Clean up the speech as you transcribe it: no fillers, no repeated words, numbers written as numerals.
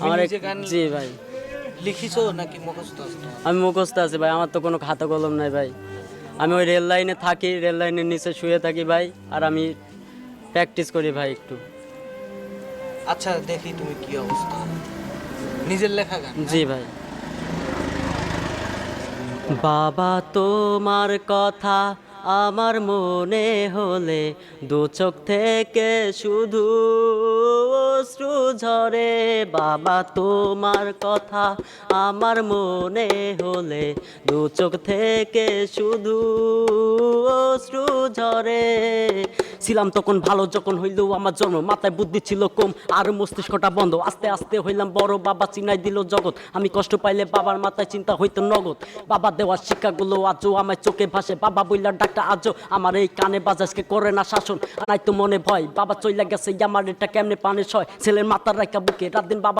আমার নিজে গান জি ভাই, লিখিছো নাকি মুখস্থ আছে তোমার? আমি মুখস্থ আছে ভাই, আমার তো কোনো খাতা কলম নাই ভাই। আমি ওই রেল লাইনে থাকি, রেল লাইনের নিচে শুয়ে থাকি ভাই, আর আমি প্র্যাকটিস করি ভাই একটু। আচ্ছা দেখি তুমি কি অবস্থা, নিজের লেখা গান? জি ভাই। বাবা তোমার কথা আমার মনে হলে দু চোখ থেকে শুধু অশ্রু ঝরে। বাবা তোমার কথা আমার মনে হলে দু চোখ থেকে শুধু অশ্রু ঝরে। ছিলাম তখন ভালো যখন হইল আমার জন্ম, মাথায় বুদ্ধি ছিল কম আর মস্তিষ্কটা বন্ধ। আস্তে আস্তে হইলাম বড়, বাবা চিনাই দিল জগৎ। আমি কষ্ট পাইলে বাবার মাথায় চিন্তা হইতো নগদ। বাবা দেওয়া শিক্ষাগুলো আজও আমার চোখে ভাসে। বাবা বললার ডাক্তার আজও আমার এই কানে বাজাজকে করে না শাসন। নাই তো মনে ভয়, বাবা চইলা গেছে আমার এটা কেমনে পানে সয়। ছেলের মাথার রাখা বুকে রাত দিন বাবা